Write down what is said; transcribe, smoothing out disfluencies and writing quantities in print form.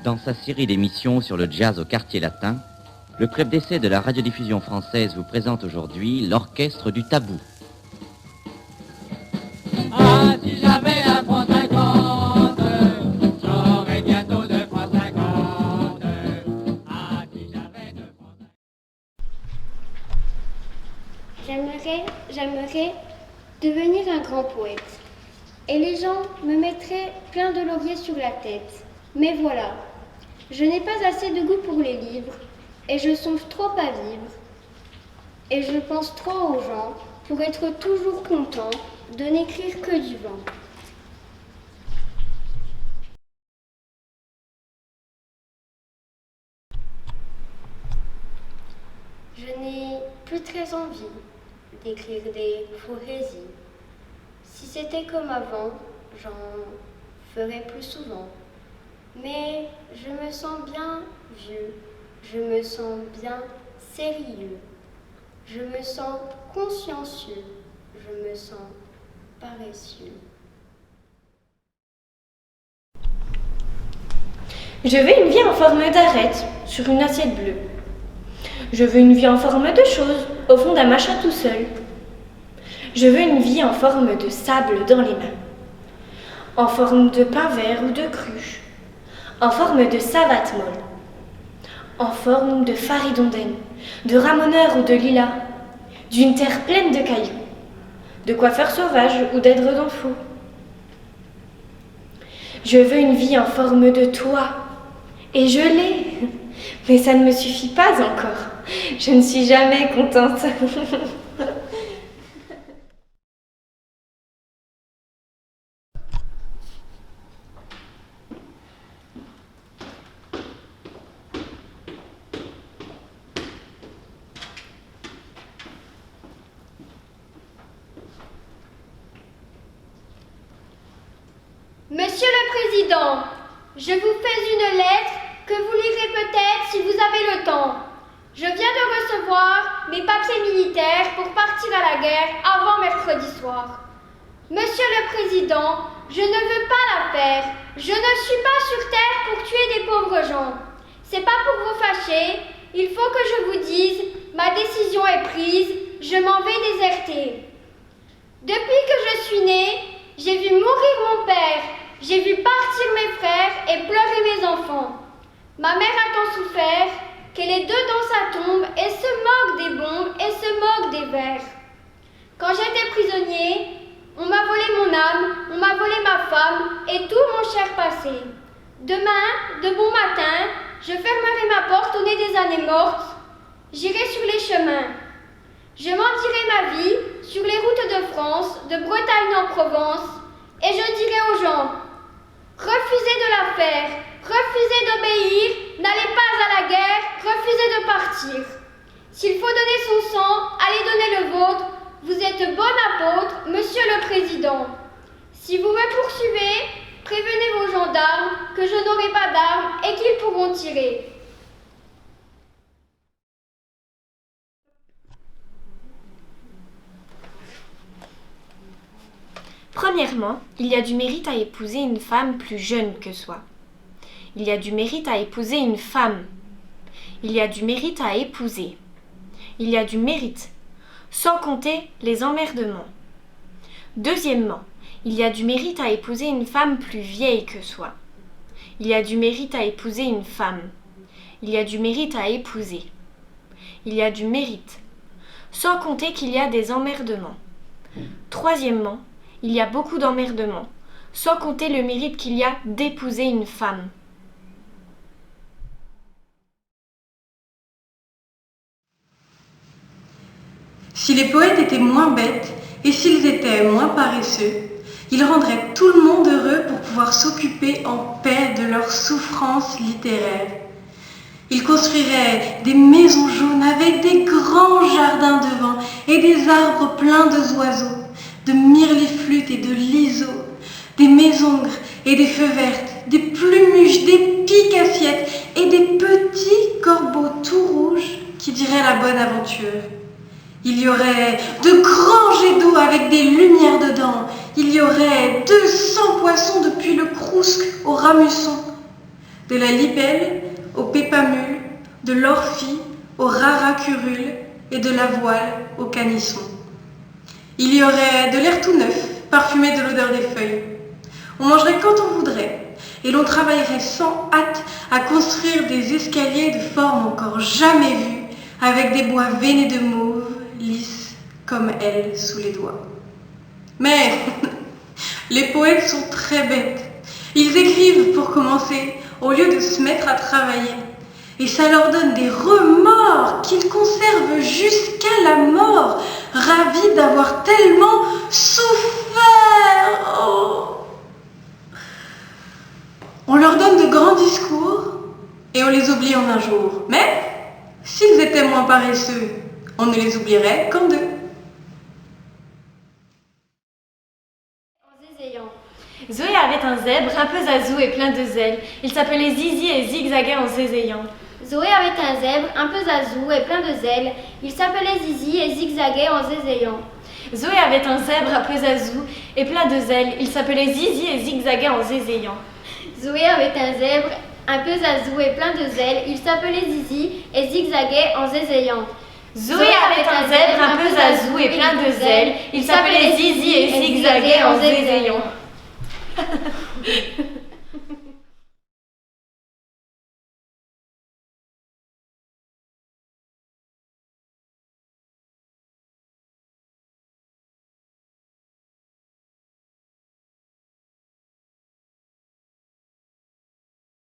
Dans sa série d'émissions sur le jazz au quartier latin, le club d'essai de la radiodiffusion française vous présente aujourd'hui l'orchestre du tabou. Ah, si j'avais 1 franc 50, j'aurais bientôt 2 francs 50. Ah, si j'avais 2 francs 50. J'aimerais devenir un grand poète. Et les gens me mettraient plein de lauriers sur la tête. Mais voilà, je n'ai pas assez de goût pour les livres, et je songe trop à vivre. Et je pense trop aux gens pour être toujours content de n'écrire que du vent. Je n'ai plus très envie d'écrire des poésies. Si c'était comme avant, j'en ferais plus souvent. Mais je me sens bien vieux, je me sens bien sérieux, je me sens consciencieux, je me sens paresseux. Je veux une vie en forme d'arête sur une assiette bleue. Je veux une vie en forme de chose au fond d'un machin tout seul. Je veux une vie en forme de sable dans les mains, en forme de pain vert ou de cruche, en forme de savate molle, en forme de faridondaine, de ramoneur ou de lilas, d'une terre pleine de cailloux, de coiffeurs sauvages ou d'édredons fous. Je veux une vie en forme de toit, et je l'ai, mais ça ne me suffit pas encore. Je ne suis jamais contente. Monsieur le Président, je vous fais une lettre que vous lirez peut-être si vous avez le temps. Je viens de recevoir mes papiers militaires pour partir à la guerre avant mercredi soir. Monsieur le Président, je ne veux pas la faire. Je ne suis pas sur terre pour tuer des pauvres gens. C'est pas pour vous fâcher. Il faut que je vous dise, ma décision est prise. Je m'en vais déserter. Depuis que je suis née, j'ai vu mourir mon père. J'ai vu partir mes frères et pleurer mes enfants. Ma mère a tant souffert qu'elle est dans sa tombe et se moque des bombes et se moque des vers. Quand j'étais prisonnier, on m'a volé mon âme, on m'a volé ma femme et tout mon cher passé. Demain, de bon matin, je fermerai ma porte au nez des années mortes. J'irai sur les chemins. Je mendirai ma vie sur les routes de France, de Bretagne en Provence, et je dirai aux gens: refusez de la faire, refusez d'obéir, n'allez pas à la guerre, refusez de partir. S'il faut donner son sang, allez donner le vôtre. Vous êtes bon apôtre, Monsieur le Président. Si vous me poursuivez, prévenez vos gendarmes que je n'aurai pas d'armes et qu'ils pourront tirer. Premièrement, il y a du mérite à épouser une femme plus jeune que soi. Il y a du mérite à épouser une femme. Il y a du mérite à épouser. Il y a du mérite, sans compter les emmerdements. Deuxièmement, il y a du mérite à épouser une femme plus vieille que soi. Il y a du mérite à épouser une femme. Il y a du mérite à épouser. Il y a du mérite, sans compter qu'il y a des emmerdements. Troisièmement, il y a beaucoup d'emmerdements, sans compter le mérite qu'il y a d'épouser une femme. Si les poètes étaient moins bêtes et s'ils étaient moins paresseux, ils rendraient tout le monde heureux pour pouvoir s'occuper en paix de leurs souffrances littéraires. Ils construiraient des maisons jaunes avec des grands jardins devant et des arbres pleins d'oiseaux, de mirliflutes et de liseaux, des mésongres et des feux vertes, des plumuches, des piques-assiettes et des petits corbeaux tout rouges qui diraient la bonne aventure. Il y aurait de grands jets d'eau avec des lumières dedans. Il y aurait 200 poissons depuis le Crousque au Ramusson. de la libelle au pépamule, de l'orphie au raracurule et de la voile au canisson. Il y aurait de l'air tout neuf, parfumé de l'odeur des feuilles. On mangerait quand on voudrait, et l'on travaillerait sans hâte à construire des escaliers de forme encore jamais vue, avec des bois veinés de mauve, lisses comme elle sous les doigts. Mais les poètes sont très bêtes. Ils écrivent pour commencer, au lieu de se mettre à travailler. Et ça leur donne des remords qu'ils conservent jusqu'à la mort, ravis d'avoir tellement souffert. Oh. On leur donne de grands discours et on les oublie en un jour. Mais s'ils étaient moins paresseux, on ne les oublierait qu'en deux. Zoé avait un zèbre un peu zazou et plein de zèle. Il s'appelait Zizi et zigzaguait en zézayant. Zoé avait un zèbre un peu zazou et plein de zèle. Il s'appelait Zizi et zigzaguait en zézayant. Zoé avait un zèbre un peu zazou et plein de zèle. Il s'appelait Zizi et zigzaguait en zézayant. Zoé avait un zèbre un peu zazou et plein de zèle. Il s'appelait Zizi et zigzaguait en zézayant. Zoé avait un zèbre un peu zazou et plein de zèle. Il s'appelait Zizi et zigzaguait en zézayant.